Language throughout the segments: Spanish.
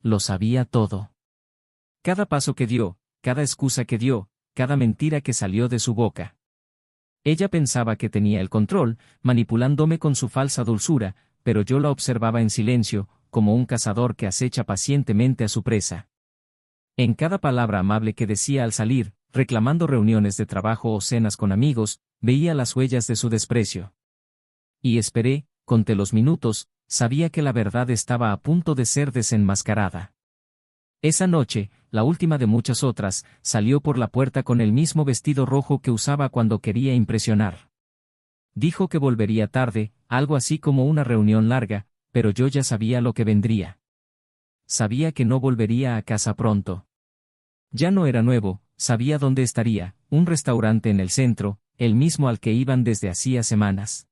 Lo sabía todo. Cada paso que dio, cada excusa que dio, cada mentira que salió de su boca. Ella pensaba que tenía el control, manipulándome con su falsa dulzura, pero yo la observaba en silencio, como un cazador que acecha pacientemente a su presa. En cada palabra amable que decía al salir, reclamando reuniones de trabajo o cenas con amigos, veía las huellas de su desprecio. Y esperé, conté los minutos, sabía que la verdad estaba a punto de ser desenmascarada. Esa noche, la última de muchas otras, salió por la puerta con el mismo vestido rojo que usaba cuando quería impresionar. Dijo que volvería tarde, algo así como una reunión larga, pero yo ya sabía lo que vendría. Sabía que no volvería a casa pronto. Ya no era nuevo, sabía dónde estaría, un restaurante en el centro, el mismo al que iban desde hacía semanas.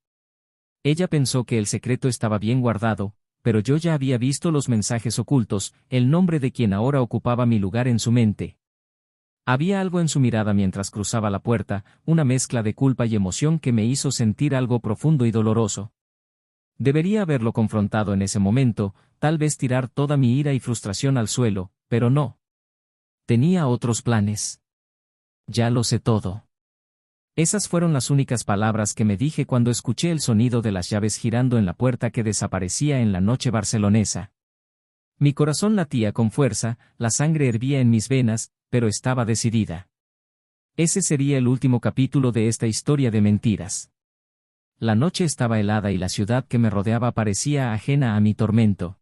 Ella pensó que el secreto estaba bien guardado, pero yo ya había visto los mensajes ocultos, el nombre de quien ahora ocupaba mi lugar en su mente. Había algo en su mirada mientras cruzaba la puerta, una mezcla de culpa y emoción que me hizo sentir algo profundo y doloroso. Debería haberlo confrontado en ese momento, tal vez tirar toda mi ira y frustración al suelo, pero no. Tenía otros planes. Ya lo sé todo. Esas fueron las únicas palabras que me dije cuando escuché el sonido de las llaves girando en la puerta que desaparecía en la noche barcelonesa. Mi corazón latía con fuerza, la sangre hervía en mis venas, pero estaba decidida. Ese sería el último capítulo de esta historia de mentiras. La noche estaba helada y la ciudad que me rodeaba parecía ajena a mi tormento.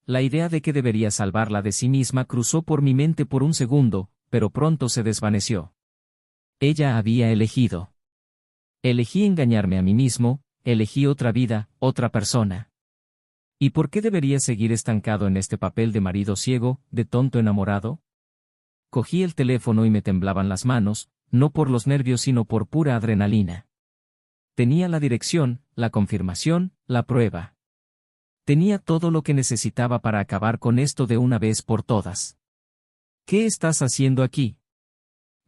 La idea de que debería salvarla de sí misma cruzó por mi mente por un segundo, pero pronto se desvaneció. Ella había elegido. Elegí engañarme a mí mismo, elegí otra vida, otra persona. ¿Y por qué debería seguir estancado en este papel de marido ciego, de tonto enamorado? Cogí el teléfono y me temblaban las manos, no por los nervios sino por pura adrenalina. Tenía la dirección, la confirmación, la prueba. Tenía todo lo que necesitaba para acabar con esto de una vez por todas. ¿Qué estás haciendo aquí?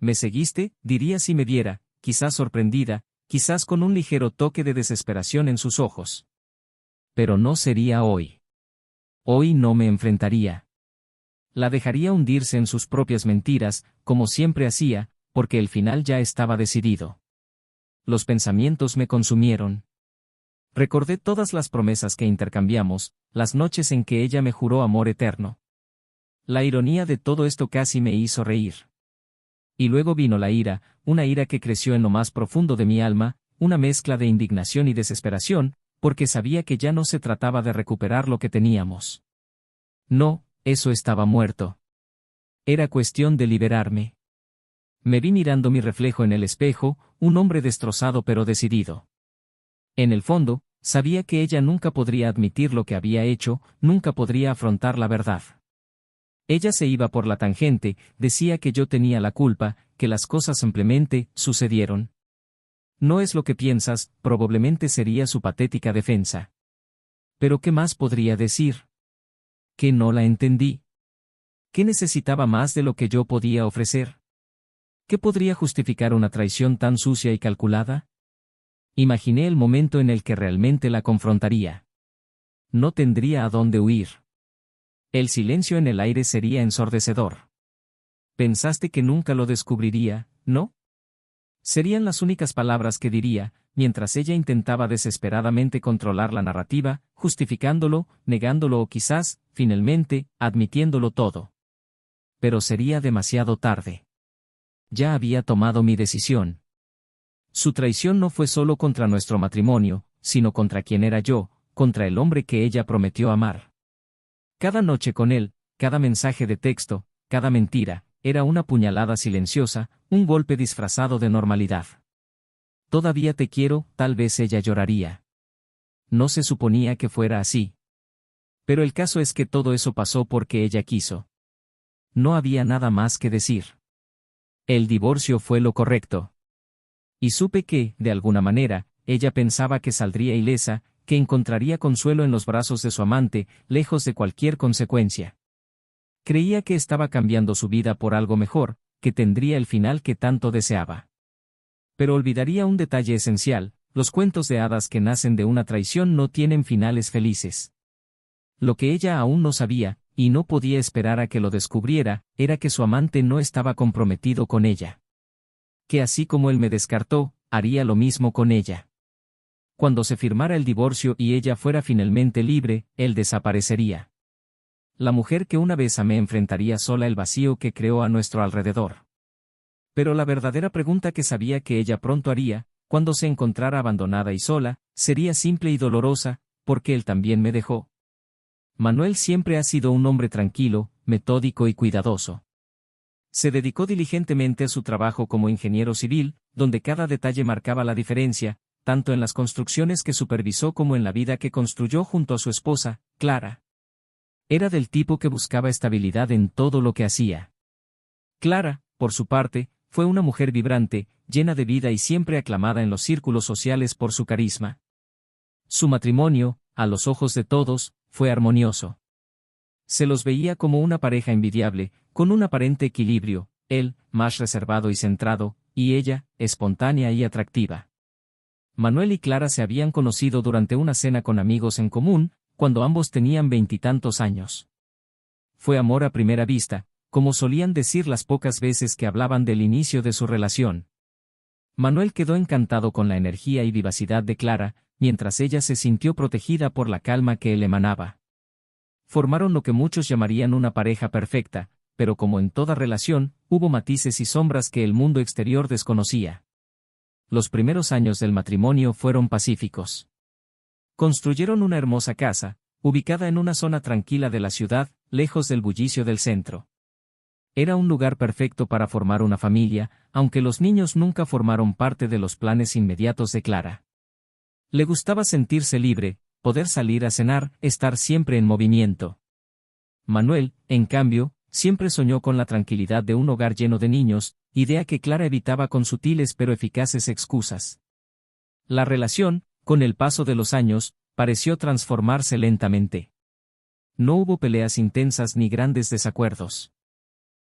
¿Me seguiste?, diría si me viera, quizás sorprendida, quizás con un ligero toque de desesperación en sus ojos. Pero no sería hoy. Hoy no me enfrentaría. La dejaría hundirse en sus propias mentiras, como siempre hacía, porque el final ya estaba decidido. Los pensamientos me consumieron. Recordé todas las promesas que intercambiamos, las noches en que ella me juró amor eterno. La ironía de todo esto casi me hizo reír. Y luego vino la ira, una ira que creció en lo más profundo de mi alma, una mezcla de indignación y desesperación, porque sabía que ya no se trataba de recuperar lo que teníamos. No, eso estaba muerto. Era cuestión de liberarme. Me vi mirando mi reflejo en el espejo, un hombre destrozado pero decidido. En el fondo, sabía que ella nunca podría admitir lo que había hecho, nunca podría afrontar la verdad. Ella se iba por la tangente, decía que yo tenía la culpa, que las cosas simplemente sucedieron. No es lo que piensas, probablemente sería su patética defensa. Pero ¿qué más podría decir? Que no la entendí. ¿Qué necesitaba más de lo que yo podía ofrecer? ¿Qué podría justificar una traición tan sucia y calculada? Imaginé el momento en el que realmente la confrontaría. No tendría a dónde huir. El silencio en el aire sería ensordecedor. Pensaste que nunca lo descubriría, ¿no? Serían las únicas palabras que diría, mientras ella intentaba desesperadamente controlar la narrativa, justificándolo, negándolo o quizás, finalmente, admitiéndolo todo. Pero sería demasiado tarde. Ya había tomado mi decisión. Su traición no fue solo contra nuestro matrimonio, sino contra quien era yo, contra el hombre que ella prometió amar. Cada noche con él, cada mensaje de texto, cada mentira, era una puñalada silenciosa, un golpe disfrazado de normalidad. Todavía te quiero, tal vez ella lloraría. No se suponía que fuera así. Pero el caso es que todo eso pasó porque ella quiso. No había nada más que decir. El divorcio fue lo correcto. Y supe que, de alguna manera, ella pensaba que saldría ilesa, que encontraría consuelo en los brazos de su amante, lejos de cualquier consecuencia. Creía que estaba cambiando su vida por algo mejor, que tendría el final que tanto deseaba. Pero olvidaría un detalle esencial: los cuentos de hadas que nacen de una traición no tienen finales felices. Lo que ella aún no sabía, y no podía esperar a que lo descubriera, era que su amante no estaba comprometido con ella. Que así como él me descartó, haría lo mismo con ella. Cuando se firmara el divorcio y ella fuera finalmente libre, él desaparecería. La mujer que una vez amé enfrentaría sola el vacío que creó a nuestro alrededor. Pero la verdadera pregunta que sabía que ella pronto haría, cuando se encontrara abandonada y sola, sería simple y dolorosa, ¿porque él también me dejó? Manuel siempre ha sido un hombre tranquilo, metódico y cuidadoso. Se dedicó diligentemente a su trabajo como ingeniero civil, donde cada detalle marcaba la diferencia, tanto en las construcciones que supervisó como en la vida que construyó junto a su esposa, Clara. Era del tipo que buscaba estabilidad en todo lo que hacía. Clara, por su parte, fue una mujer vibrante, llena de vida y siempre aclamada en los círculos sociales por su carisma. Su matrimonio, a los ojos de todos, fue armonioso. Se los veía como una pareja envidiable, con un aparente equilibrio, él, más reservado y centrado, y ella, espontánea y atractiva. Manuel y Clara se habían conocido durante una cena con amigos en común, cuando ambos tenían 20 años. Fue amor a primera vista, como solían decir las pocas veces que hablaban del inicio de su relación. Manuel quedó encantado con la energía y vivacidad de Clara, mientras ella se sintió protegida por la calma que él emanaba. Formaron lo que muchos llamarían una pareja perfecta, pero como en toda relación, hubo matices y sombras que el mundo exterior desconocía. Los primeros años del matrimonio fueron pacíficos. Construyeron una hermosa casa, ubicada en una zona tranquila de la ciudad, lejos del bullicio del centro. Era un lugar perfecto para formar una familia, aunque los niños nunca formaron parte de los planes inmediatos de Clara. Le gustaba sentirse libre, poder salir a cenar, estar siempre en movimiento. Manuel, en cambio, siempre soñó con la tranquilidad de un hogar lleno de niños, idea que Clara evitaba con sutiles pero eficaces excusas. La relación, con el paso de los años, pareció transformarse lentamente. No hubo peleas intensas ni grandes desacuerdos.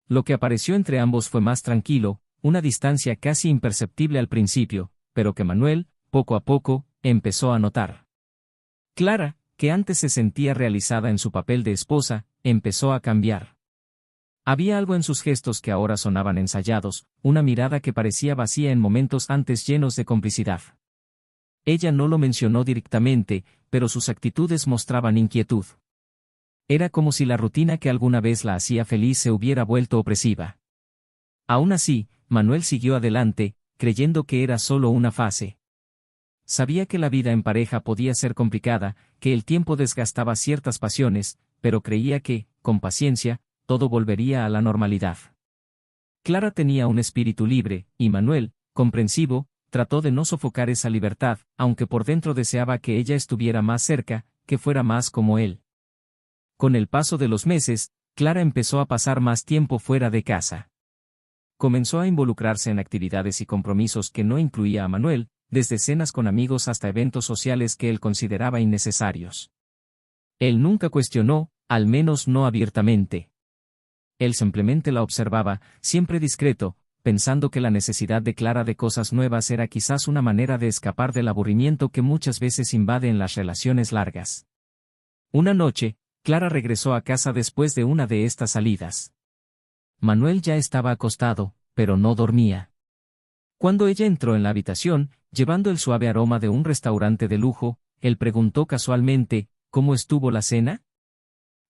Lo que apareció entre ambos fue más tranquilo, una distancia casi imperceptible al principio, pero que Manuel, poco a poco, empezó a notar. Clara, que antes se sentía realizada en su papel de esposa, empezó a cambiar. Había algo en sus gestos que ahora sonaban ensayados, una mirada que parecía vacía en momentos antes llenos de complicidad. Ella no lo mencionó directamente, pero sus actitudes mostraban inquietud. Era como si la rutina que alguna vez la hacía feliz se hubiera vuelto opresiva. Aún así, Manuel siguió adelante, creyendo que era solo una fase. Sabía que la vida en pareja podía ser complicada, que el tiempo desgastaba ciertas pasiones, pero creía que, con paciencia, todo volvería a la normalidad. Clara tenía un espíritu libre, y Manuel, comprensivo, trató de no sofocar esa libertad, aunque por dentro deseaba que ella estuviera más cerca, que fuera más como él. Con el paso de los meses, Clara empezó a pasar más tiempo fuera de casa. Comenzó a involucrarse en actividades y compromisos que no incluía a Manuel, desde cenas con amigos hasta eventos sociales que él consideraba innecesarios. Él nunca cuestionó, al menos no abiertamente. Él simplemente la observaba, siempre discreto, pensando que la necesidad de Clara de cosas nuevas era quizás una manera de escapar del aburrimiento que muchas veces invade en las relaciones largas. Una noche, Clara regresó a casa después de una de estas salidas. Manuel ya estaba acostado, pero no dormía. Cuando ella entró en la habitación, llevando el suave aroma de un restaurante de lujo, él preguntó casualmente, ¿cómo estuvo la cena?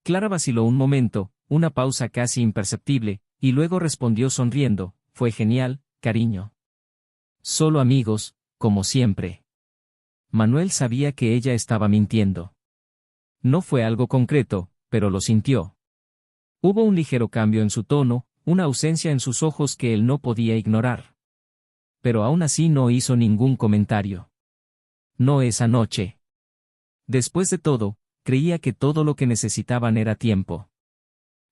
Clara vaciló un momento, una pausa casi imperceptible, y luego respondió sonriendo, fue genial, cariño. Solo amigos, como siempre. Manuel sabía que ella estaba mintiendo. No fue algo concreto, pero lo sintió. Hubo un ligero cambio en su tono, una ausencia en sus ojos que él no podía ignorar. Pero aún así no hizo ningún comentario. No esa noche. Después de todo, creía que todo lo que necesitaban era tiempo.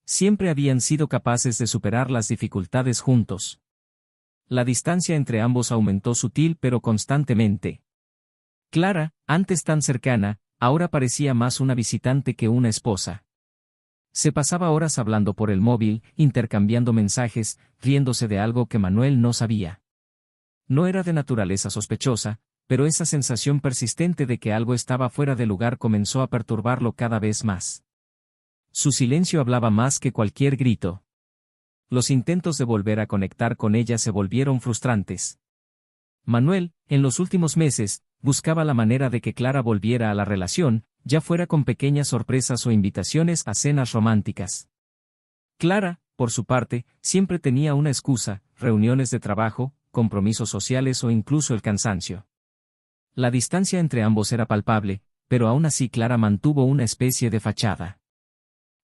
Siempre habían sido capaces de superar las dificultades juntos. La distancia entre ambos aumentó sutil pero constantemente. Clara, antes tan cercana, ahora parecía más una visitante que una esposa. Se pasaba horas hablando por el móvil, intercambiando mensajes, riéndose de algo que Manuel no sabía. No era de naturaleza sospechosa, pero esa sensación persistente de que algo estaba fuera de lugar comenzó a perturbarlo cada vez más. Su silencio hablaba más que cualquier grito. Los intentos de volver a conectar con ella se volvieron frustrantes. Manuel, en los últimos meses, buscaba la manera de que Clara volviera a la relación, ya fuera con pequeñas sorpresas o invitaciones a cenas románticas. Clara, por su parte, siempre tenía una excusa: reuniones de trabajo, compromisos sociales o incluso el cansancio. La distancia entre ambos era palpable, pero aún así Clara mantuvo una especie de fachada.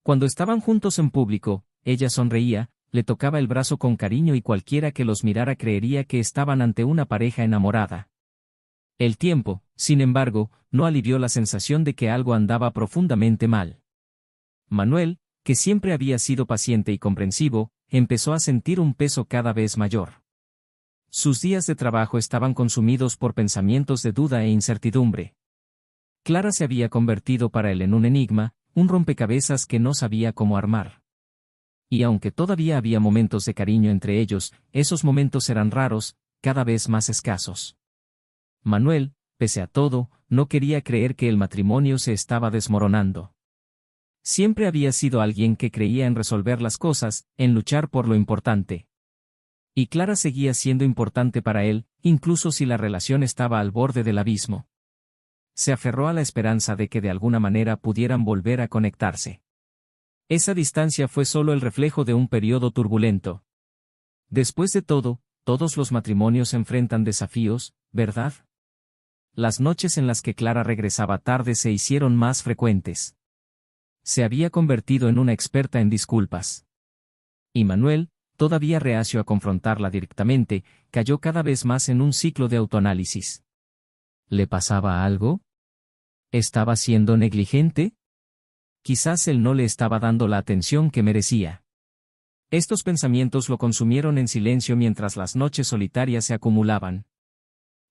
Cuando estaban juntos en público, ella sonreía, le tocaba el brazo con cariño y cualquiera que los mirara creería que estaban ante una pareja enamorada. El tiempo, sin embargo, no alivió la sensación de que algo andaba profundamente mal. Manuel, que siempre había sido paciente y comprensivo, empezó a sentir un peso cada vez mayor. Sus días de trabajo estaban consumidos por pensamientos de duda e incertidumbre. Clara se había convertido para él en un enigma, un rompecabezas que no sabía cómo armar. Y aunque todavía había momentos de cariño entre ellos, esos momentos eran raros, cada vez más escasos. Manuel, pese a todo, no quería creer que el matrimonio se estaba desmoronando. Siempre había sido alguien que creía en resolver las cosas, en luchar por lo importante. Y Clara seguía siendo importante para él, incluso si la relación estaba al borde del abismo. Se aferró a la esperanza de que de alguna manera pudieran volver a conectarse. Esa distancia fue solo el reflejo de un periodo turbulento. Después de todo, todos los matrimonios enfrentan desafíos, ¿verdad? Las noches en las que Clara regresaba tarde se hicieron más frecuentes. Se había convertido en una experta en disculpas. Y Manuel, todavía reacio a confrontarla directamente, cayó cada vez más en un ciclo de autoanálisis. ¿Le pasaba algo? ¿Estaba siendo negligente? Quizás él no le estaba dando la atención que merecía. Estos pensamientos lo consumieron en silencio mientras las noches solitarias se acumulaban.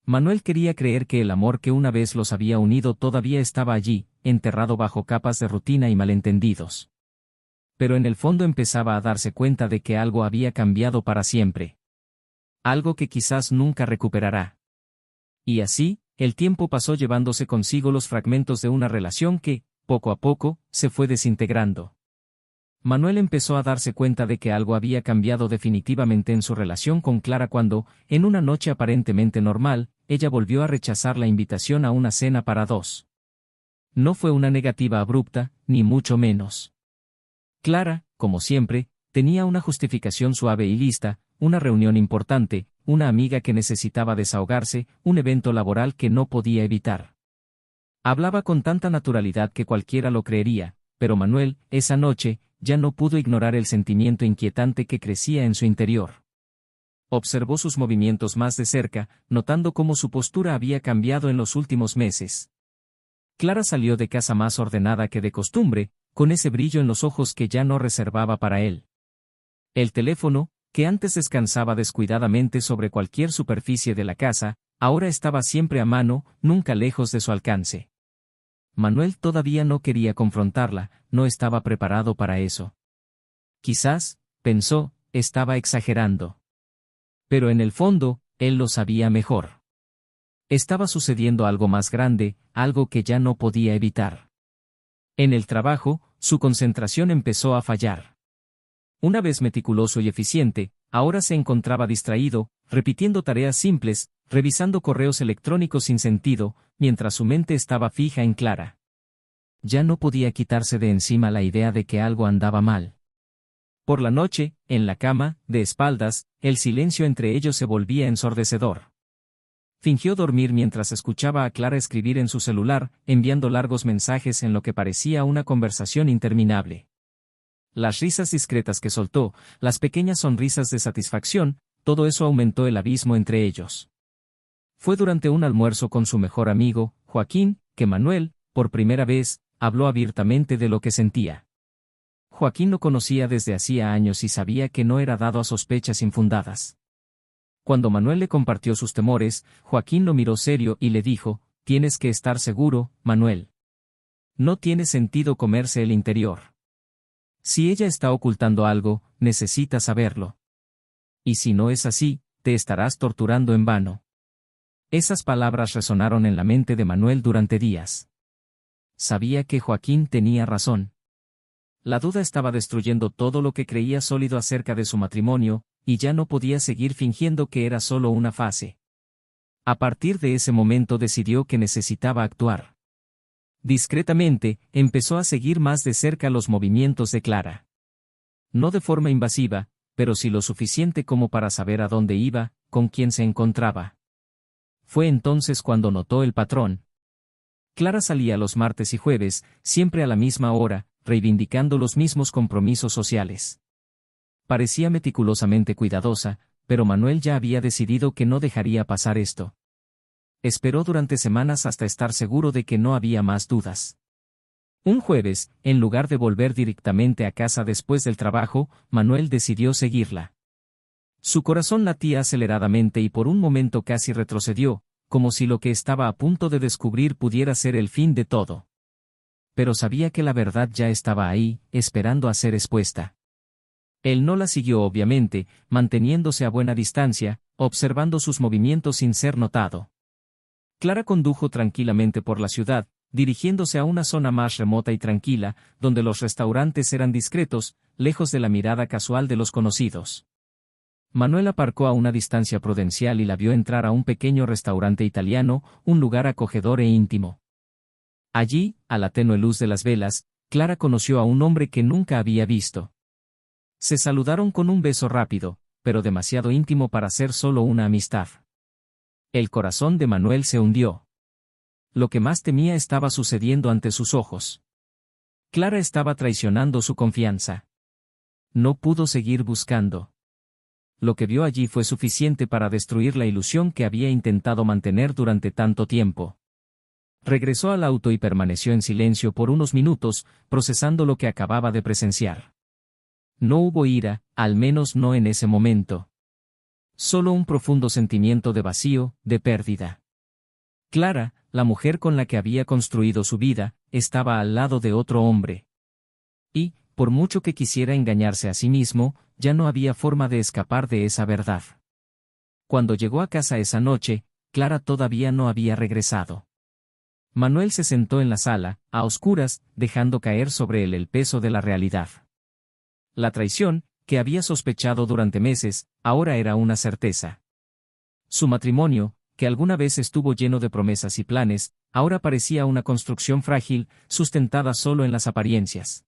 Manuel quería creer que el amor que una vez los había unido todavía estaba allí, enterrado bajo capas de rutina y malentendidos. Pero en el fondo empezaba a darse cuenta de que algo había cambiado para siempre. Algo que quizás nunca recuperará. Y así, el tiempo pasó llevándose consigo los fragmentos de una relación que, poco a poco, se fue desintegrando. Manuel empezó a darse cuenta de que algo había cambiado definitivamente en su relación con Clara cuando, en una noche aparentemente normal, ella volvió a rechazar la invitación a una cena para dos. No fue una negativa abrupta, ni mucho menos. Clara, como siempre, tenía una justificación suave y lista: una reunión importante, una amiga que necesitaba desahogarse, un evento laboral que no podía evitar. Hablaba con tanta naturalidad que cualquiera lo creería, pero Manuel, esa noche, ya no pudo ignorar el sentimiento inquietante que crecía en su interior. Observó sus movimientos más de cerca, notando cómo su postura había cambiado en los últimos meses. Clara salió de casa más ordenada que de costumbre, con ese brillo en los ojos que ya no reservaba para él. El teléfono, que antes descansaba descuidadamente sobre cualquier superficie de la casa, ahora estaba siempre a mano, nunca lejos de su alcance. Manuel todavía no quería confrontarla, no estaba preparado para eso. Quizás, pensó, estaba exagerando. Pero en el fondo, él lo sabía mejor. Estaba sucediendo algo más grande, algo que ya no podía evitar. En el trabajo, su concentración empezó a fallar. Una vez meticuloso y eficiente, ahora se encontraba distraído, repitiendo tareas simples, revisando correos electrónicos sin sentido, mientras su mente estaba fija en Clara. Ya no podía quitarse de encima la idea de que algo andaba mal. Por la noche, en la cama, de espaldas, el silencio entre ellos se volvía ensordecedor. Fingió dormir mientras escuchaba a Clara escribir en su celular, enviando largos mensajes en lo que parecía una conversación interminable. Las risas discretas que soltó, las pequeñas sonrisas de satisfacción, todo eso aumentó el abismo entre ellos. Fue durante un almuerzo con su mejor amigo, Joaquín, que Manuel, por primera vez, habló abiertamente de lo que sentía. Joaquín lo conocía desde hacía años y sabía que no era dado a sospechas infundadas. Cuando Manuel le compartió sus temores, Joaquín lo miró serio y le dijo: «Tienes que estar seguro, Manuel. No tiene sentido comerse el interior. Si ella está ocultando algo, necesita saberlo. Y si no es así, te estarás torturando en vano». Esas palabras resonaron en la mente de Manuel durante días. Sabía que Joaquín tenía razón. La duda estaba destruyendo todo lo que creía sólido acerca de su matrimonio, y ya no podía seguir fingiendo que era solo una fase. A partir de ese momento decidió que necesitaba actuar. Discretamente, empezó a seguir más de cerca los movimientos de Clara. No de forma invasiva, pero sí lo suficiente como para saber a dónde iba, con quién se encontraba. Fue entonces cuando notó el patrón. Clara salía los martes y jueves, siempre a la misma hora, reivindicando los mismos compromisos sociales. Parecía meticulosamente cuidadosa, pero Manuel ya había decidido que no dejaría pasar esto. Esperó durante semanas hasta estar seguro de que no había más dudas. Un jueves, en lugar de volver directamente a casa después del trabajo, Manuel decidió seguirla. Su corazón latía aceleradamente y por un momento casi retrocedió, como si lo que estaba a punto de descubrir pudiera ser el fin de todo. Pero sabía que la verdad ya estaba ahí, esperando a ser expuesta. Él no la siguió obviamente, manteniéndose a buena distancia, observando sus movimientos sin ser notado. Clara condujo tranquilamente por la ciudad, dirigiéndose a una zona más remota y tranquila, donde los restaurantes eran discretos, lejos de la mirada casual de los conocidos. Manuel aparcó a una distancia prudencial y la vio entrar a un pequeño restaurante italiano, un lugar acogedor e íntimo. Allí, a la tenue luz de las velas, Clara conoció a un hombre que nunca había visto. Se saludaron con un beso rápido, pero demasiado íntimo para ser solo una amistad. El corazón de Manuel se hundió. Lo que más temía estaba sucediendo ante sus ojos. Clara estaba traicionando su confianza. No pudo seguir buscando. Lo que vio allí fue suficiente para destruir la ilusión que había intentado mantener durante tanto tiempo. Regresó al auto y permaneció en silencio por unos minutos, procesando lo que acababa de presenciar. No hubo ira, al menos no en ese momento. Solo un profundo sentimiento de vacío, de pérdida. Clara, la mujer con la que había construido su vida, estaba al lado de otro hombre. Y, por mucho que quisiera engañarse a sí mismo, ya no había forma de escapar de esa verdad. Cuando llegó a casa esa noche, Clara todavía no había regresado. Manuel se sentó en la sala, a oscuras, dejando caer sobre él el peso de la realidad. La traición, que había sospechado durante meses, ahora era una certeza. Su matrimonio, que alguna vez estuvo lleno de promesas y planes, ahora parecía una construcción frágil, sustentada solo en las apariencias.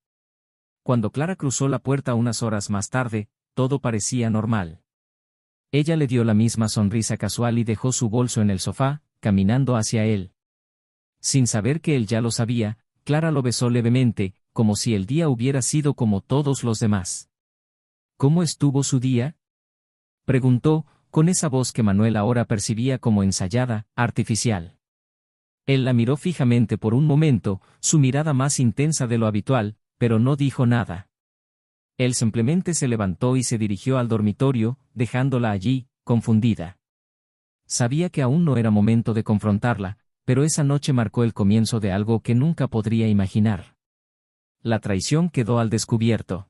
Cuando Clara cruzó la puerta unas horas más tarde, todo parecía normal. Ella le dio la misma sonrisa casual y dejó su bolso en el sofá, caminando hacia él. Sin saber que él ya lo sabía, Clara lo besó levemente, como si el día hubiera sido como todos los demás. ¿Cómo estuvo su día?, preguntó, con esa voz que Manuel ahora percibía como ensayada, artificial. Él la miró fijamente por un momento, su mirada más intensa de lo habitual, pero no dijo nada. Él simplemente se levantó y se dirigió al dormitorio, dejándola allí, confundida. Sabía que aún no era momento de confrontarla, pero esa noche marcó el comienzo de algo que nunca podría imaginar. La traición quedó al descubierto.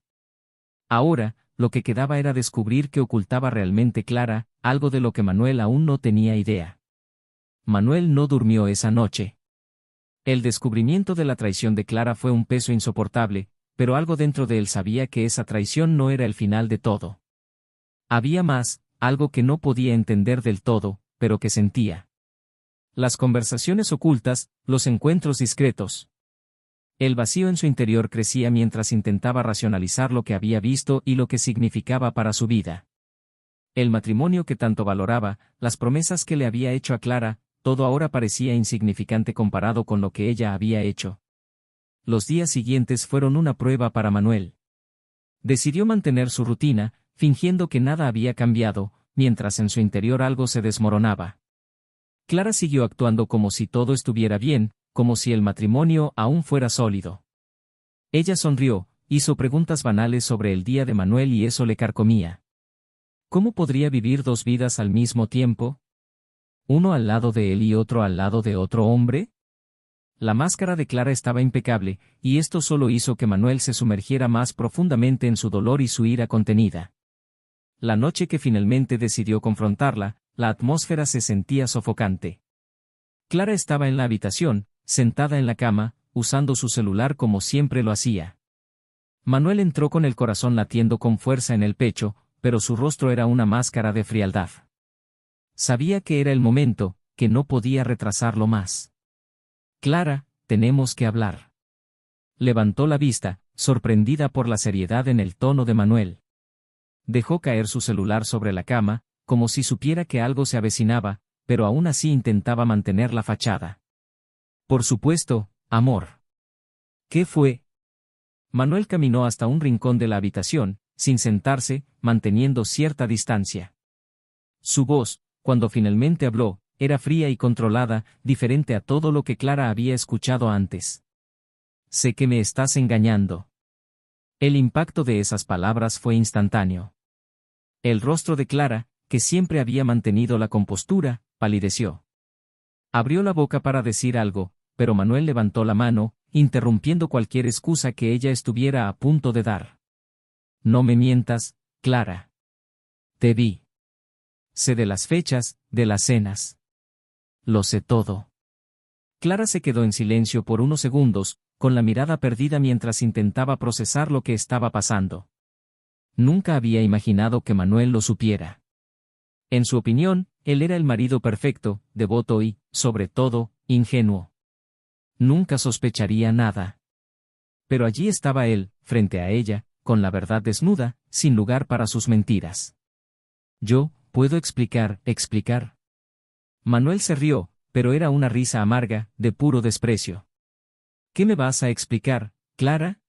Ahora, lo que quedaba era descubrir qué ocultaba realmente Clara, algo de lo que Manuel aún no tenía idea. Manuel no durmió esa noche. El descubrimiento de la traición de Clara fue un peso insoportable, pero algo dentro de él sabía que esa traición no era el final de todo. Había más, algo que no podía entender del todo, pero que sentía. Las conversaciones ocultas, los encuentros discretos. El vacío en su interior crecía mientras intentaba racionalizar lo que había visto y lo que significaba para su vida. El matrimonio que tanto valoraba, las promesas que le había hecho a Clara, todo ahora parecía insignificante comparado con lo que ella había hecho. Los días siguientes fueron una prueba para Manuel. Decidió mantener su rutina, fingiendo que nada había cambiado, mientras en su interior algo se desmoronaba. Clara siguió actuando como si todo estuviera bien, como si el matrimonio aún fuera sólido. Ella sonrió, hizo preguntas banales sobre el día de Manuel y eso le carcomía. ¿Cómo podría vivir dos vidas al mismo tiempo? ¿Uno al lado de él y otro al lado de otro hombre? La máscara de Clara estaba impecable, y esto solo hizo que Manuel se sumergiera más profundamente en su dolor y su ira contenida. La noche que finalmente decidió confrontarla, la atmósfera se sentía sofocante. Clara estaba en la habitación, sentada en la cama, usando su celular como siempre lo hacía. Manuel entró con el corazón latiendo con fuerza en el pecho, pero su rostro era una máscara de frialdad. Sabía que era el momento, que no podía retrasarlo más. Clara, tenemos que hablar. Levantó la vista, sorprendida por la seriedad en el tono de Manuel. Dejó caer su celular sobre la cama, como si supiera que algo se avecinaba, pero aún así intentaba mantener la fachada. Por supuesto, amor. ¿Qué fue? Manuel caminó hasta un rincón de la habitación, sin sentarse, manteniendo cierta distancia. Su voz, cuando finalmente habló, era fría y controlada, diferente a todo lo que Clara había escuchado antes. Sé que me estás engañando. El impacto de esas palabras fue instantáneo. El rostro de Clara, que siempre había mantenido la compostura, palideció. Abrió la boca para decir algo, pero Manuel levantó la mano, interrumpiendo cualquier excusa que ella estuviera a punto de dar. No me mientas, Clara. Te vi. Sé de las fechas, de las cenas. Lo sé todo. Clara se quedó en silencio por unos segundos, con la mirada perdida mientras intentaba procesar lo que estaba pasando. Nunca había imaginado que Manuel lo supiera. En su opinión, él era el marido perfecto, devoto y, sobre todo, ingenuo. Nunca sospecharía nada. Pero allí estaba él, frente a ella, con la verdad desnuda, sin lugar para sus mentiras. Yo, puedo explicar. Manuel se rió, pero era una risa amarga, de puro desprecio. ¿Qué me vas a explicar, Clara?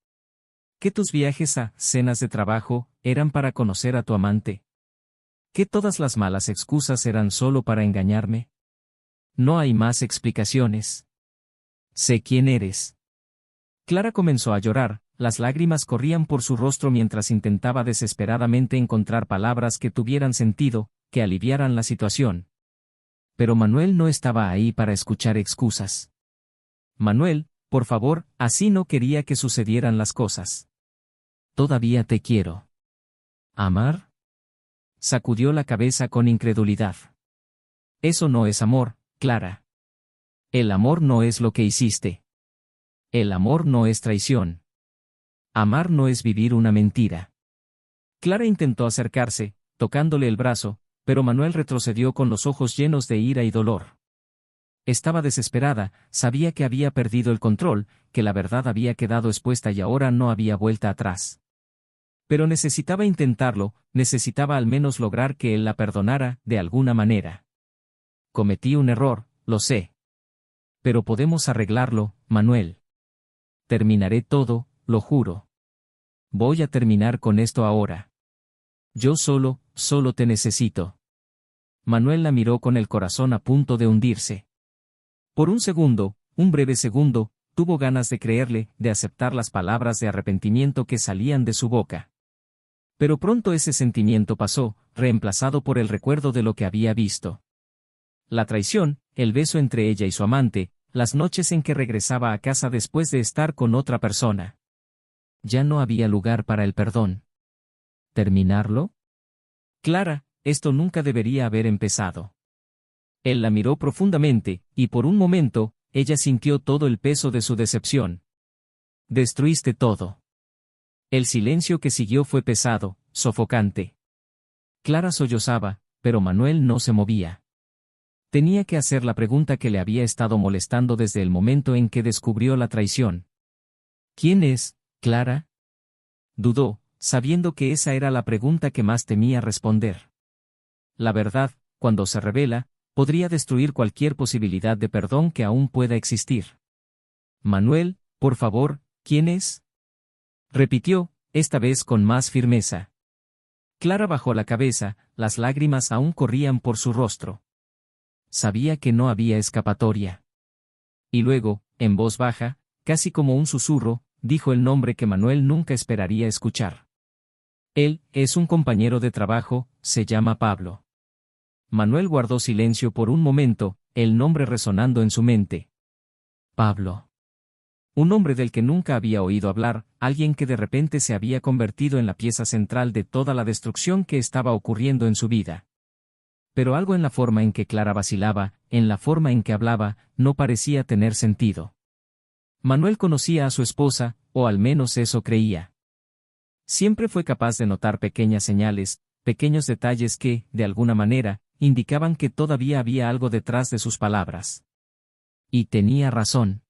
¿Que tus viajes a cenas de trabajo eran para conocer a tu amante? ¿Que todas las malas excusas eran solo para engañarme? No hay más explicaciones. Sé quién eres. Clara comenzó a llorar, las lágrimas corrían por su rostro mientras intentaba desesperadamente encontrar palabras que tuvieran sentido, que aliviaran la situación. Pero Manuel no estaba ahí para escuchar excusas. Manuel, por favor, así no quería que sucedieran las cosas. Todavía te quiero. ¿Amar? Sacudió la cabeza con incredulidad. Eso no es amor, Clara. El amor no es lo que hiciste. El amor no es traición. Amar no es vivir una mentira. Clara intentó acercarse, tocándole el brazo, pero Manuel retrocedió con los ojos llenos de ira y dolor. Estaba desesperada, sabía que había perdido el control, que la verdad había quedado expuesta y ahora no había vuelta atrás. Pero necesitaba intentarlo, necesitaba al menos lograr que él la perdonara, de alguna manera. Cometí un error, lo sé. Pero podemos arreglarlo, Manuel. Terminaré todo, lo juro. Voy a terminar con esto ahora. Yo solo te necesito. Manuel la miró con el corazón a punto de hundirse. Por un segundo, un breve segundo, tuvo ganas de creerle, de aceptar las palabras de arrepentimiento que salían de su boca. Pero pronto ese sentimiento pasó, reemplazado por el recuerdo de lo que había visto. La traición, el beso entre ella y su amante, las noches en que regresaba a casa después de estar con otra persona. Ya no había lugar para el perdón. ¿Terminarlo? Clara, esto nunca debería haber empezado. Él la miró profundamente, y por un momento, ella sintió todo el peso de su decepción. Destruiste todo. El silencio que siguió fue pesado, sofocante. Clara sollozaba, pero Manuel no se movía. Tenía que hacer la pregunta que le había estado molestando desde el momento en que descubrió la traición. ¿Quién es, Clara? Dudó, sabiendo que esa era la pregunta que más temía responder. La verdad, cuando se revela, podría destruir cualquier posibilidad de perdón que aún pueda existir. Manuel, por favor, ¿quién es? Repitió, esta vez con más firmeza. Clara bajó la cabeza, las lágrimas aún corrían por su rostro. Sabía que no había escapatoria. Y luego, en voz baja, casi como un susurro, dijo el nombre que Manuel nunca esperaría escuchar. Él es un compañero de trabajo, se llama Pablo. Manuel guardó silencio por un momento, el nombre resonando en su mente. Pablo. Un hombre del que nunca había oído hablar, alguien que de repente se había convertido en la pieza central de toda la destrucción que estaba ocurriendo en su vida. Pero algo en la forma en que Clara vacilaba, en la forma en que hablaba, no parecía tener sentido. Manuel conocía a su esposa, o al menos eso creía. Siempre fue capaz de notar pequeñas señales, pequeños detalles que, de alguna manera, indicaban que todavía había algo detrás de sus palabras. Y tenía razón.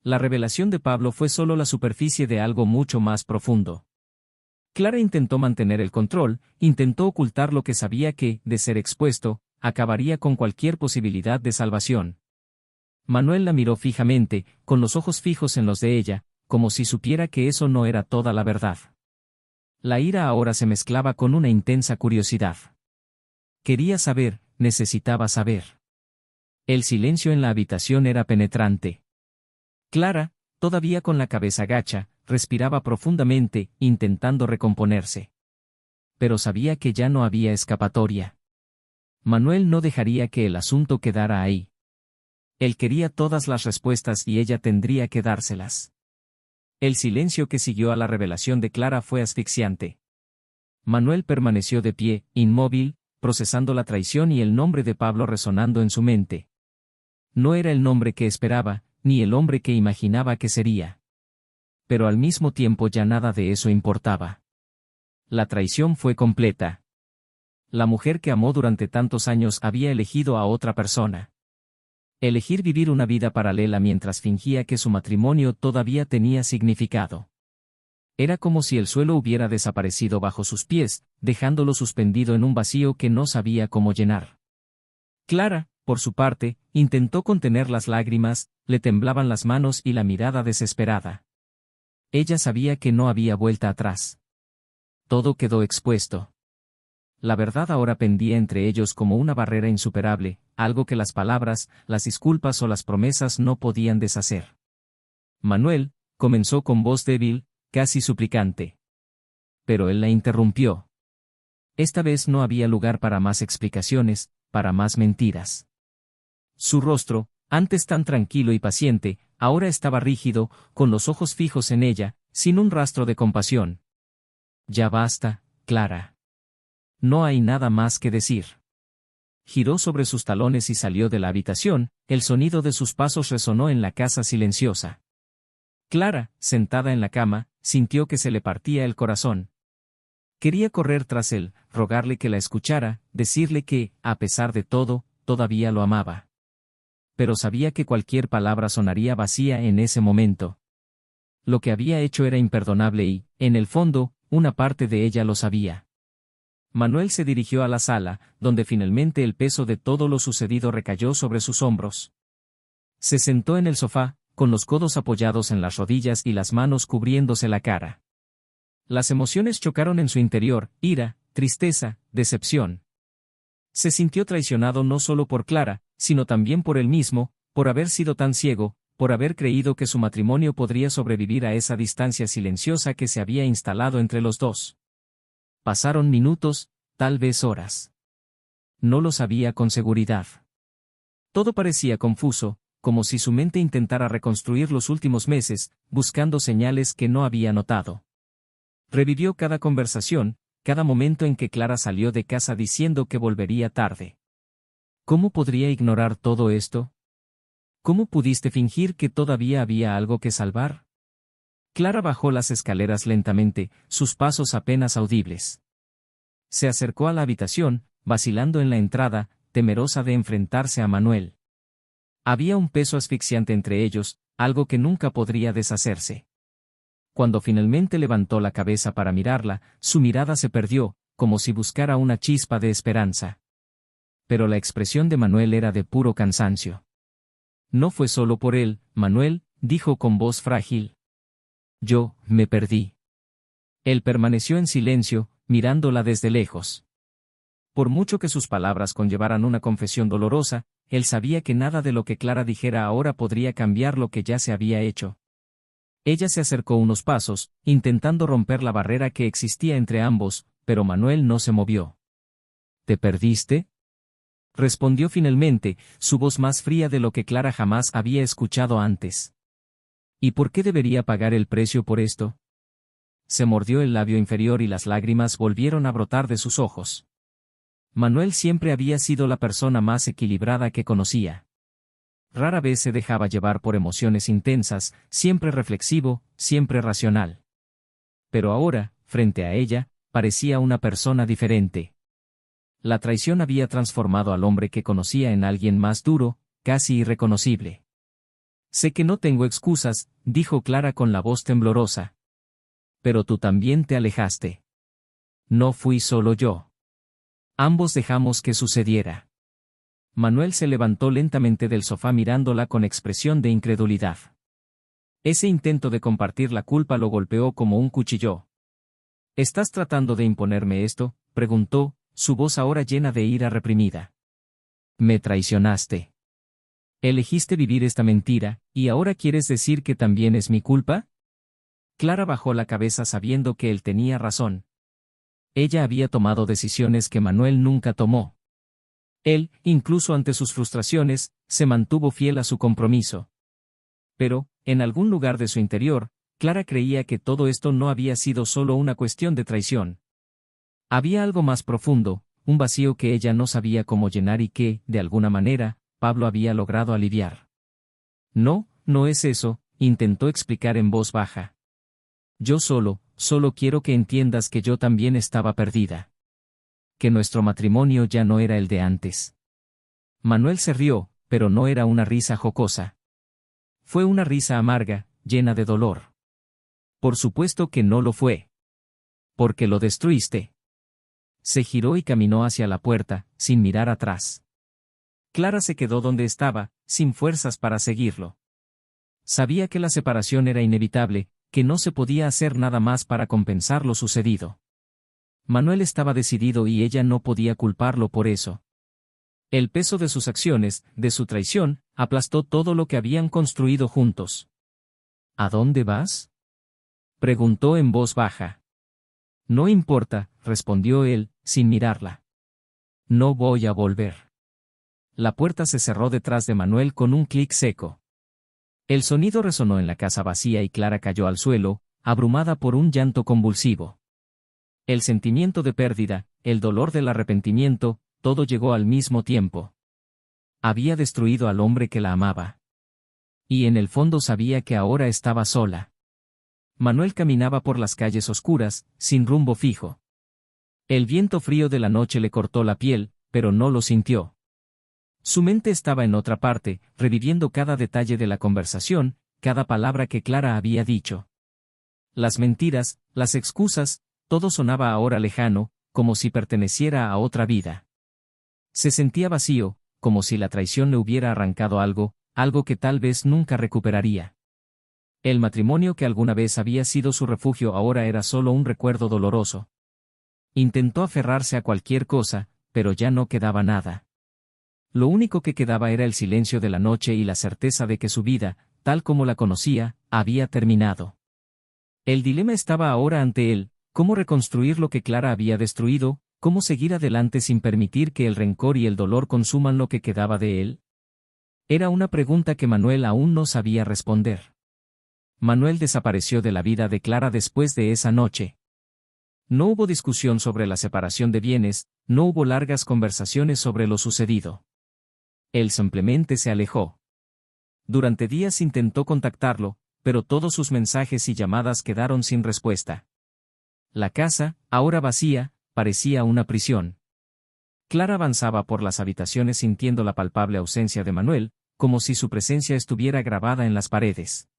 La revelación de Pablo fue solo la superficie de algo mucho más profundo. Clara intentó mantener el control, intentó ocultar lo que sabía que, de ser expuesto, acabaría con cualquier posibilidad de salvación. Manuel la miró fijamente, con los ojos fijos en los de ella, como si supiera que eso no era toda la verdad. La ira ahora se mezclaba con una intensa curiosidad. Quería saber, necesitaba saber. El silencio en la habitación era penetrante. Clara, todavía con la cabeza gacha, respiraba profundamente, intentando recomponerse. Pero sabía que ya no había escapatoria. Manuel no dejaría que el asunto quedara ahí. Él quería todas las respuestas y ella tendría que dárselas. El silencio que siguió a la revelación de Clara fue asfixiante. Manuel permaneció de pie, inmóvil, procesando la traición y el nombre de Pablo resonando en su mente. No era el nombre que esperaba, ni el hombre que imaginaba que sería. Pero al mismo tiempo ya nada de eso importaba. La traición fue completa. La mujer que amó durante tantos años había elegido a otra persona. Elegir vivir una vida paralela mientras fingía que su matrimonio todavía tenía significado. Era como si el suelo hubiera desaparecido bajo sus pies, dejándolo suspendido en un vacío que no sabía cómo llenar. Clara, por su parte, intentó contener las lágrimas, le temblaban las manos y la mirada desesperada. Ella sabía que no había vuelta atrás. Todo quedó expuesto. La verdad ahora pendía entre ellos como una barrera insuperable, algo que las palabras, las disculpas o las promesas no podían deshacer. Manuel, comenzó con voz débil, casi suplicante. Pero él la interrumpió. Esta vez no había lugar para más explicaciones, para más mentiras. Su rostro, antes tan tranquilo y paciente, ahora estaba rígido, con los ojos fijos en ella, sin un rastro de compasión. Ya basta, Clara. No hay nada más que decir. Giró sobre sus talones y salió de la habitación, el sonido de sus pasos resonó en la casa silenciosa. Clara, sentada en la cama, sintió que se le partía el corazón. Quería correr tras él, rogarle que la escuchara, decirle que, a pesar de todo, todavía lo amaba. Pero sabía que cualquier palabra sonaría vacía en ese momento. Lo que había hecho era imperdonable y, en el fondo, una parte de ella lo sabía. Manuel se dirigió a la sala, donde finalmente el peso de todo lo sucedido recayó sobre sus hombros. Se sentó en el sofá, con los codos apoyados en las rodillas y las manos cubriéndose la cara. Las emociones chocaron en su interior, ira, tristeza, decepción. Se sintió traicionado no solo por Clara, sino también por él mismo, por haber sido tan ciego, por haber creído que su matrimonio podría sobrevivir a esa distancia silenciosa que se había instalado entre los dos. Pasaron minutos, tal vez horas. No lo sabía con seguridad. Todo parecía confuso, como si su mente intentara reconstruir los últimos meses, buscando señales que no había notado. Revivió cada conversación, cada momento en que Clara salió de casa diciendo que volvería tarde. ¿Cómo podría ignorar todo esto? ¿Cómo pudiste fingir que todavía había algo que salvar? Clara bajó las escaleras lentamente, sus pasos apenas audibles. Se acercó a la habitación, vacilando en la entrada, temerosa de enfrentarse a Manuel. Había un peso asfixiante entre ellos, algo que nunca podría deshacerse. Cuando finalmente levantó la cabeza para mirarla, su mirada se perdió, como si buscara una chispa de esperanza. Pero la expresión de Manuel era de puro cansancio. No fue solo por él, Manuel, dijo con voz frágil. Yo, me perdí. Él permaneció en silencio, mirándola desde lejos. Por mucho que sus palabras conllevaran una confesión dolorosa, él sabía que nada de lo que Clara dijera ahora podría cambiar lo que ya se había hecho. Ella se acercó unos pasos, intentando romper la barrera que existía entre ambos, pero Manuel no se movió. ¿Te perdiste? Respondió finalmente, su voz más fría de lo que Clara jamás había escuchado antes. ¿Y por qué debería pagar el precio por esto? Se mordió el labio inferior y las lágrimas volvieron a brotar de sus ojos. Manuel siempre había sido la persona más equilibrada que conocía. Rara vez se dejaba llevar por emociones intensas, siempre reflexivo, siempre racional. Pero ahora, frente a ella, parecía una persona diferente. La traición había transformado al hombre que conocía en alguien más duro, casi irreconocible. Sé que no tengo excusas, dijo Clara con la voz temblorosa. Pero tú también te alejaste. No fui solo yo. Ambos dejamos que sucediera. Manuel se levantó lentamente del sofá mirándola con expresión de incredulidad. Ese intento de compartir la culpa lo golpeó como un cuchillo. ¿Estás tratando de imponerme esto?, preguntó, su voz ahora llena de ira reprimida. Me traicionaste. Elegiste vivir esta mentira, ¿y ahora quieres decir que también es mi culpa? Clara bajó la cabeza sabiendo que él tenía razón. Ella había tomado decisiones que Manuel nunca tomó. Él, incluso ante sus frustraciones, se mantuvo fiel a su compromiso. Pero, en algún lugar de su interior, Clara creía que todo esto no había sido solo una cuestión de traición. Había algo más profundo, un vacío que ella no sabía cómo llenar y que, de alguna manera, Pablo había logrado aliviar. No, no es eso, intentó explicar en voz baja. Yo solo quiero que entiendas que yo también estaba perdida. Que nuestro matrimonio ya no era el de antes. Manuel se rió, pero no era una risa jocosa. Fue una risa amarga, llena de dolor. Por supuesto que no lo fue. Porque lo destruiste. Se giró y caminó hacia la puerta, sin mirar atrás. Clara se quedó donde estaba, sin fuerzas para seguirlo. Sabía que la separación era inevitable, que no se podía hacer nada más para compensar lo sucedido. Manuel estaba decidido y ella no podía culparlo por eso. El peso de sus acciones, de su traición, aplastó todo lo que habían construido juntos. ¿A dónde vas?, preguntó en voz baja. No importa, respondió él, sin mirarla. No voy a volver. La puerta se cerró detrás de Manuel con un clic seco. El sonido resonó en la casa vacía y Clara cayó al suelo, abrumada por un llanto convulsivo. El sentimiento de pérdida, el dolor del arrepentimiento, todo llegó al mismo tiempo. Había destruido al hombre que la amaba. Y en el fondo sabía que ahora estaba sola. Manuel caminaba por las calles oscuras, sin rumbo fijo. El viento frío de la noche le cortó la piel, pero no lo sintió. Su mente estaba en otra parte, reviviendo cada detalle de la conversación, cada palabra que Clara había dicho. Las mentiras, las excusas, todo sonaba ahora lejano, como si perteneciera a otra vida. Se sentía vacío, como si la traición le hubiera arrancado algo que tal vez nunca recuperaría. El matrimonio que alguna vez había sido su refugio ahora era solo un recuerdo doloroso. Intentó aferrarse a cualquier cosa, pero ya no quedaba nada. Lo único que quedaba era el silencio de la noche y la certeza de que su vida, tal como la conocía, había terminado. El dilema estaba ahora ante él: cómo reconstruir lo que Clara había destruido, cómo seguir adelante sin permitir que el rencor y el dolor consuman lo que quedaba de él. Era una pregunta que Manuel aún no sabía responder. Manuel desapareció de la vida de Clara después de esa noche. No hubo discusión sobre la separación de bienes, no hubo largas conversaciones sobre lo sucedido. Él simplemente se alejó. Durante días intentó contactarlo, pero todos sus mensajes y llamadas quedaron sin respuesta. La casa, ahora vacía, parecía una prisión. Clara avanzaba por las habitaciones sintiendo la palpable ausencia de Manuel, como si su presencia estuviera grabada en las paredes.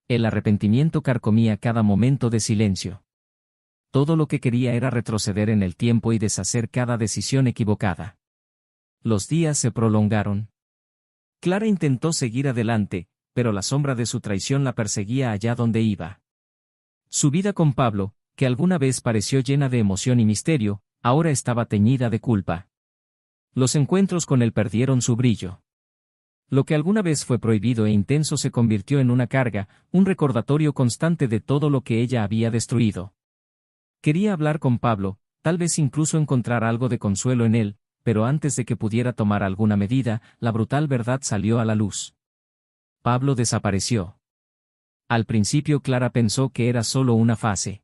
El arrepentimiento carcomía cada momento de silencio. Todo lo que quería era retroceder en el tiempo y deshacer cada decisión equivocada. Los días se prolongaron. Clara intentó seguir adelante, pero la sombra de su traición la perseguía allá donde iba. Su vida con Pablo, que alguna vez pareció llena de emoción y misterio, ahora estaba teñida de culpa. Los encuentros con él perdieron su brillo. Lo que alguna vez fue prohibido e intenso se convirtió en una carga, un recordatorio constante de todo lo que ella había destruido. Quería hablar con Pablo, tal vez incluso encontrar algo de consuelo en él, pero antes de que pudiera tomar alguna medida, la brutal verdad salió a la luz. Pablo desapareció. Al principio Clara pensó que era solo una fase.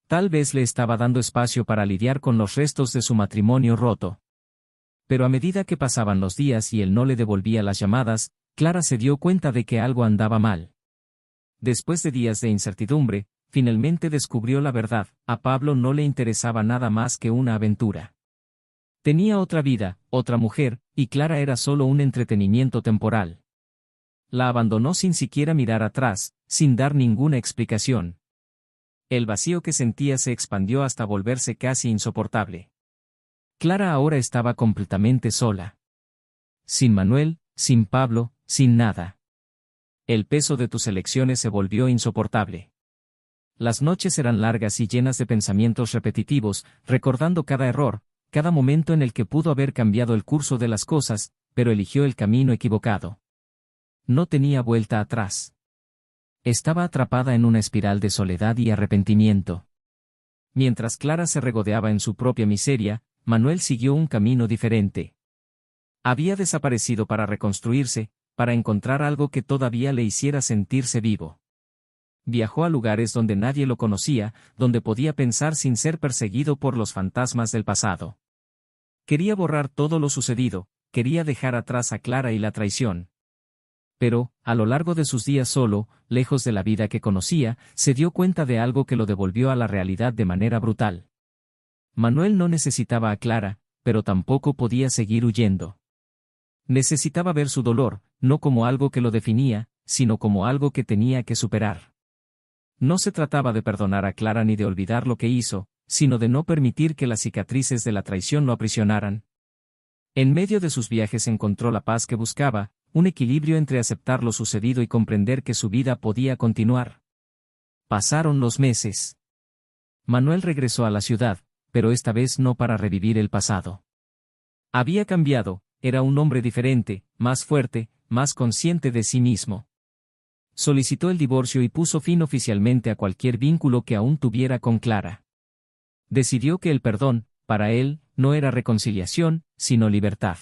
Tal vez le estaba dando espacio para lidiar con los restos de su matrimonio roto. Pero a medida que pasaban los días y él no le devolvía las llamadas, Clara se dio cuenta de que algo andaba mal. Después de días de incertidumbre, finalmente descubrió la verdad: a Pablo no le interesaba nada más que una aventura. Tenía otra vida, otra mujer, y Clara era solo un entretenimiento temporal. La abandonó sin siquiera mirar atrás, sin dar ninguna explicación. El vacío que sentía se expandió hasta volverse casi insoportable. Clara ahora estaba completamente sola. Sin Manuel, sin Pablo, sin nada. El peso de tus elecciones se volvió insoportable. Las noches eran largas y llenas de pensamientos repetitivos, recordando cada error, cada momento en el que pudo haber cambiado el curso de las cosas, pero eligió el camino equivocado. No tenía vuelta atrás. Estaba atrapada en una espiral de soledad y arrepentimiento. Mientras Clara se regodeaba en su propia miseria, Manuel siguió un camino diferente. Había desaparecido para reconstruirse, para encontrar algo que todavía le hiciera sentirse vivo. Viajó a lugares donde nadie lo conocía, donde podía pensar sin ser perseguido por los fantasmas del pasado. Quería borrar todo lo sucedido, quería dejar atrás a Clara y la traición. Pero, a lo largo de sus días solo, lejos de la vida que conocía, se dio cuenta de algo que lo devolvió a la realidad de manera brutal. Manuel no necesitaba a Clara, pero tampoco podía seguir huyendo. Necesitaba ver su dolor, no como algo que lo definía, sino como algo que tenía que superar. No se trataba de perdonar a Clara ni de olvidar lo que hizo, sino de no permitir que las cicatrices de la traición lo aprisionaran. En medio de sus viajes encontró la paz que buscaba, un equilibrio entre aceptar lo sucedido y comprender que su vida podía continuar. Pasaron los meses. Manuel regresó a la ciudad, pero esta vez no para revivir el pasado. Había cambiado, era un hombre diferente, más fuerte, más consciente de sí mismo. Solicitó el divorcio y puso fin oficialmente a cualquier vínculo que aún tuviera con Clara. Decidió que el perdón, para él, no era reconciliación, sino libertad.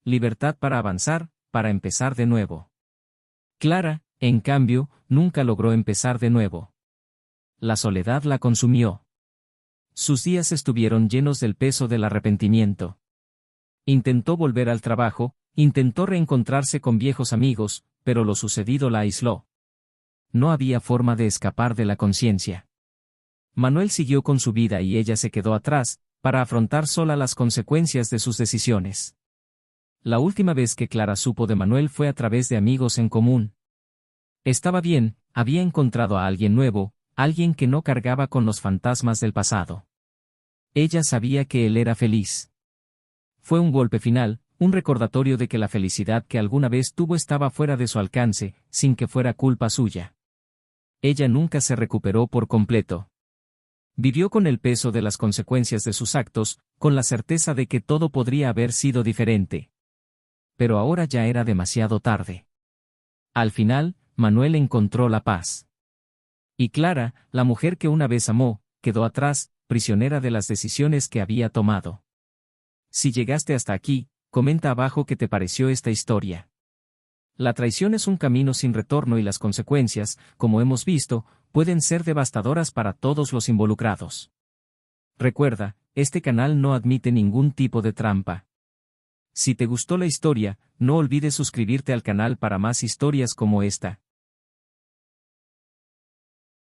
Libertad para avanzar, para empezar de nuevo. Clara, en cambio, nunca logró empezar de nuevo. La soledad la consumió. Sus días estuvieron llenos del peso del arrepentimiento. Intentó volver al trabajo, intentó reencontrarse con viejos amigos, pero lo sucedido la aisló. No había forma de escapar de la conciencia. Manuel siguió con su vida y ella se quedó atrás, para afrontar sola las consecuencias de sus decisiones. La última vez que Clara supo de Manuel fue a través de amigos en común. Estaba bien, había encontrado a alguien nuevo, alguien que no cargaba con los fantasmas del pasado. Ella sabía que él era feliz. Fue un golpe final, un recordatorio de que la felicidad que alguna vez tuvo estaba fuera de su alcance, sin que fuera culpa suya. Ella nunca se recuperó por completo. Vivió con el peso de las consecuencias de sus actos, con la certeza de que todo podría haber sido diferente. Pero ahora ya era demasiado tarde. Al final, Manuel encontró la paz. Y Clara, la mujer que una vez amó, quedó atrás, prisionera de las decisiones que había tomado. Si llegaste hasta aquí, comenta abajo qué te pareció esta historia. La traición es un camino sin retorno y las consecuencias, como hemos visto, pueden ser devastadoras para todos los involucrados. Recuerda, este canal no admite ningún tipo de trampa. Si te gustó la historia, no olvides suscribirte al canal para más historias como esta.